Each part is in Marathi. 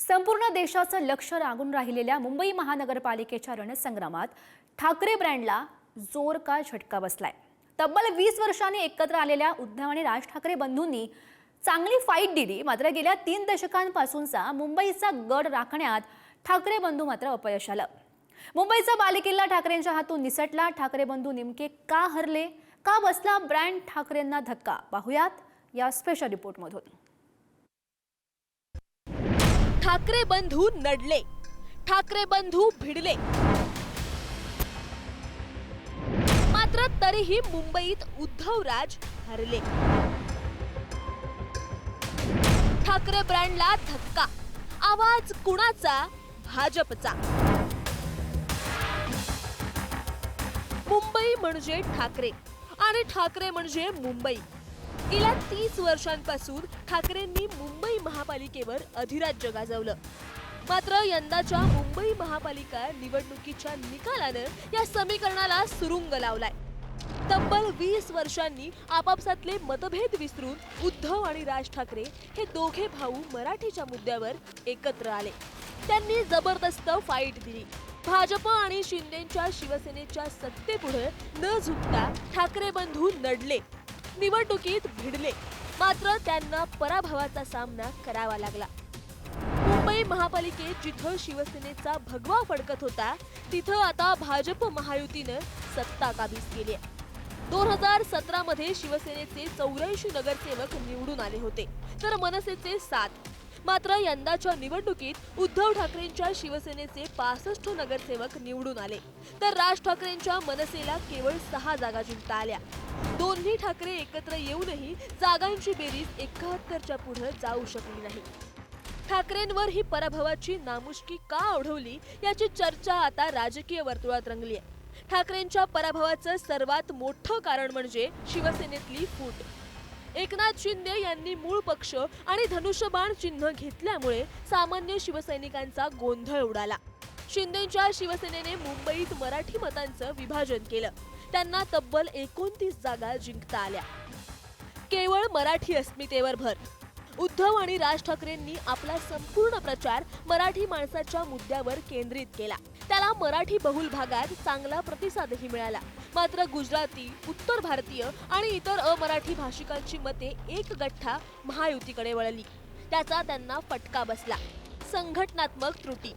संपूर्ण देशाचं लक्ष लागून राहिलेल्या मुंबई महानगरपालिकेच्या रणसंग्रामात ठाकरे ब्रँडला जोर का झटका बसलाय। तब्बल 20 वर्षांनी एकत्र आलेल्या उद्धव आणि राज ठाकरे बंधूंनी चांगली फाईट दिली, मात्र गेल्या 3 दशकांपासूनचा मुंबईचा गड राखण्यात ठाकरे बंधू मात्र अपयश आलं। मुंबईचा बालेकिल्ला ठाकरेंच्या हातून निसटला। ठाकरे बंधू नेमके का हरले, का बसला ब्रँड ठाकरेंना धक्का, पाहुयात या स्पेशल रिपोर्टमधून। ठाकरे बंधू नडले, ठाकरे बंधू भिडले, मात्र तरीही मुंबईत उद्धवराज हरले। ठाकरे ब्रँडला धक्का, आवाज कुणाचा? भाजपचा। मुंबई म्हणजे ठाकरे आणि ठाकरे म्हणजे मुंबई। गेल्या 30 वर्षांपासून ठाकरेंनी मुंबई महापालिकेवर अधिराज्य गाजवलं, मात्र यंदाच्या मुंबई महापालिका निवडणुकीच्या निकालानं या समीकरणाला सुरुंग लावलाय। तब्बल 20 वर्षांनी आपापसातले मतभेद विसरून उद्धव आणि राज ठाकरे हे दोघे भाऊ मराठीच्या मुद्द्यावर एकत्र आले। त्यांनी जबरदस्त फाईट दिली। भाजप आणि शिंदेच्या शिवसेनेच्या सत्तेपुढे न झुकता ठाकरे बंधू नडले, निवडणुकीत भिडले, मात्र त्यांना पराभवाचा सामना करावा लागला। मुंबई महापालिकेत जिथं शिवसेनेचा भगवा फडकत होता, तिथं आता भाजप महायुतीनं सत्ता काबीज केली आहे। 2017 मध्ये शिवसेनेचे 84 नगरसेवक निवडून आले होते, तर मनसेचे 7। मात्र यंदाच्या निवडणुकीत उद्धव ठाकरेंच्या शिवसेनेचे 65 नगरसेवक निवडून आले, तर राज ठाकरेंच्या मनसेला केवळ 6 जागा जिंकता आल्या। दोन्ही ठाकरे एकत्र येऊनही जागांची बेरीज 71च्या पुढे जाऊ शकली नाही। ठाकरेंवर ही पराभवाची नामुष्की का ओढवली, याची चर्चा आता राजकीय वर्तुळात रंगली आहे। ठाकरेंच्या पराभवाचं सर्वात मोठं कारण म्हणजे शिवसेनेतली फूट। एकनाथ शिंदे यांनी मूळ पक्ष आणि धनुष्यबाण चिन्ह घेतल्यामुळे सामान्य शिवसैनिकांचा गोंधळ उडाला। शिंदेच्या शिवसेनेने मुंबईत मराठी मतांचं विभाजन केलं, त्यांना तब्बल 29 जागा जिंकता आल्या। केवळ मराठी अस्मितेवर भर। उद्धव आणि राज ठाकरेंनी आपला संपूर्ण प्रचार मराठी माणसाच्या मुद्द्यावर केंद्रित केला। त्याला मराठी बहुल भागात चांगला प्रतिसादही मिळाला, मात्र गुजराती, उत्तर भारतीय आणि इतर अमराठी भाषिकांची मते एक गठ्ठा महायुतीकडे वळली। त्याचा त्यांना फटका बसला। संघटनात्मक त्रुटी।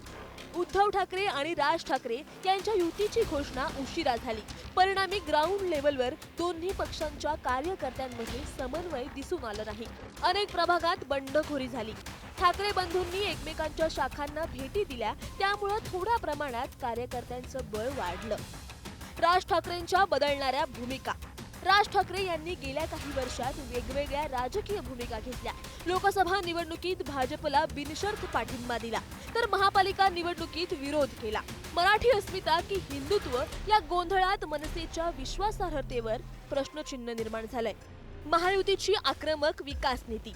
उद्धव ठाकरे आणि राज ठाकरे यांच्या युतीची घोषणा उशिरा झाली, परिणामी ग्राउंड लेवलवर दोन्ही पक्षांच्या कार्यकर्त्यांमध्ये समन्वय दिसून आलं नाही। अनेक प्रभागात बंडखोरी झाली। ठाकरे बंधूंनी एकमेकांच्या शाखांना भेटी दिल्या, त्यामुळे थोड्या प्रमाणात कार्यकर्त्यांचं बळ वाढलं। राज ठाकरेंच्या बदलणाऱ्या भूमिका। राज ठाकरे यांनी गेल्या काही वर्षात वेगवेगळ्या राजकीय भूमिका घेतल्या। लोकसभा निवडणुकीत भाजपला बिनशर्त पाठिंबा दिला, तर महापालिका निवडणुकीत विरोध केला। मराठी अस्मिता की हिंदुत्व या गोंधळात मनसेच्या विश्वासार्हतेवर प्रश्नचिन्ह निर्माण झालंय। महायुतीची आक्रमक विकास नीती।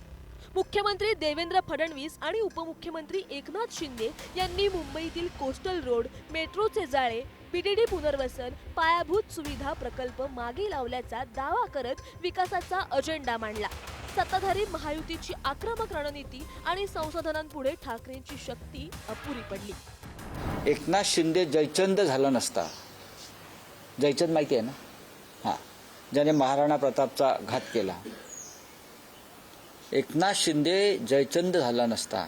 मुख्यमंत्री देवेंद्र फडणवीस आणि उपमुख्यमंत्री एकनाथ शिंदे यांनी मुंबईतील कोस्टल रोड, मेट्रोचे जाळे, बीडीडी पुनर्वसन, पायाभूत सुविधा प्रकल्प मागे लावल्याचा दावा करत विकासाचा अजेंडा मांडला। सत्ताधारी महायुतीची आक्रमक रणनीती आणि संशोधनांपुढे ठाकरेंची शक्ती अपुरी पडली। एकनाथ शिंदे जयचंद झाला नसता, जयचंद माहिती आहे ना, हां, ज्याने महाराणा प्रतापचा घात केला। एकनाथ शिंदे जयचंद झाला नसता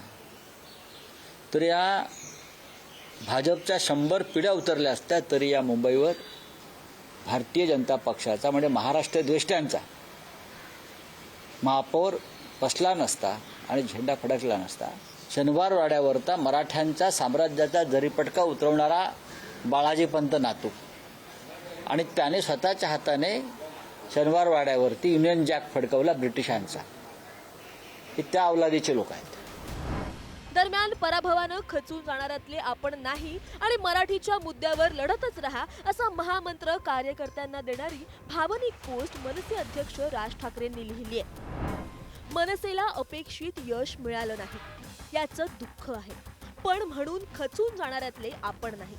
तर या भाजपच्या 100 पिढ्या उतरल्या असत्या, तरी या मुंबईवर भारतीय जनता पक्षाचा म्हणजे महाराष्ट्र द्वेष्ट्यांचा महापौर बसला नसता आणि झेंडा फडकला नसता। शनिवार वाड्यावरता मराठ्यांच्या साम्राज्याचा जरीपटका उतरवणारा बाळाजी पंत नातू आणि त्याने स्वतःच्या हाताने शनिवार वाड्यावरती युनियन जॅक फडकवला ब्रिटिशांचा। हे त्या अवलादीचे लोक आहेत। दरम्यान पराभवानं खचून जाणाऱ्यातले आपण नाही आणि मराठीच्या मुद्द्यावर लढतच रहा असा महामंत्र कार्यकर्त्यांना देणारी भावनिक पोस्ट मनसे अध्यक्ष राज ठाकरेंनी लिहिली आहे। मनसेला अपेक्षित यश मिळालं नाही, याचं दुःख आहे, पण म्हणून खचून जाणाऱ्यातले आपण नाही।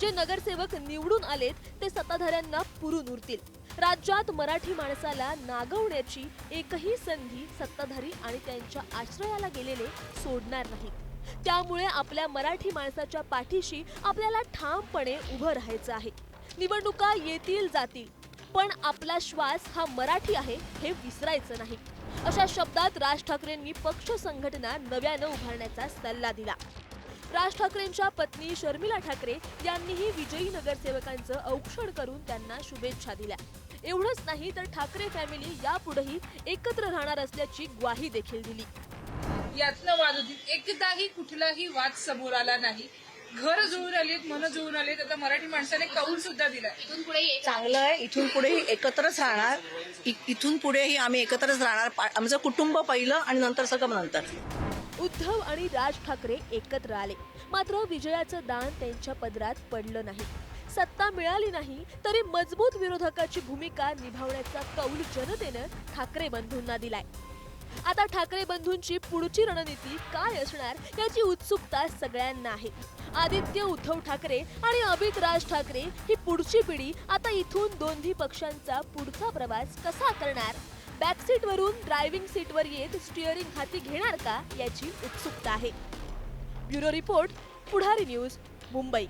जे नगरसेवक निवडून आलेत ते सत्ताधाऱ्यांना पुरून उरतील। राज्यात मराठी माणसाला नागवण्याची एकही संधी सत्ताधारी आणि त्यांच्या आश्रयाला गेलेले सोडणार नाहीत। त्यामुळे आपल्या मराठी माणसाच्या पाठीशी आपल्याला ठामपणे उभं राहायचं आहे. निवडणुका येतील जातील, पण आपला श्वास हा मराठी आहे हे विसरायचं नाही. अशा शब्दात राज ठाकरेंनी पक्ष संघटना नव्यानं उभारण्याचा सल्ला दिला. राज ठाकरेंच्या पत्नी शर्मिला ठाकरे यांनीही विजयी नगरसेवकांचं औक्षण करून त्यांना शुभेच्छा दिल्या. एवढंच नाही तर ठाकरे फॅमिली यापुढेही एकत्र राहणार असल्याची ग्वाही देखील दिली. यातनं वाद होती, एकदाही कुठलाही वाद समोर आला नाही. घर जुळून आलीत, मन जुळून आलीत. आता मराठी माणसाने कौल सुद्धा दिलाय. चांगलं आहे. इथून पुढेही एकत्रच राहणार. इथून पुढेही आम्ही एकत्रच राहणार. आमचं कुटुंब पहिलं आणि नंतर सगळं नंतर. उद्धव आणि राज ठाकरे एकत्र आले, मात्र विजयाचं दान त्यांच्या पदरात पडलं नाही. सत्ता मिळाली नाही तरी मजबूत विरोधकाची भूमिका निभावण्याचा कौल जनतेनं ठाकरे बंधूंना दिलाय. आता ठाकरे बंधूंची पुढची रणनीती काय असणार याची उत्सुकता सगळ्यांना आहे. आदित्य उद्धव ठाकरे आणि अमित राज ठाकरे ही पुढची पिढी आता इथून दोन्ही पक्षांचा पुढचा प्रवास कसा करणार, बॅकसीट वरून ड्रायव्हिंग सीटवर येत स्टिअरिंग हाती घेणार का याची उत्सुकता आहे. ब्युरो रिपोर्ट, पुढारी न्यूज, मुंबई.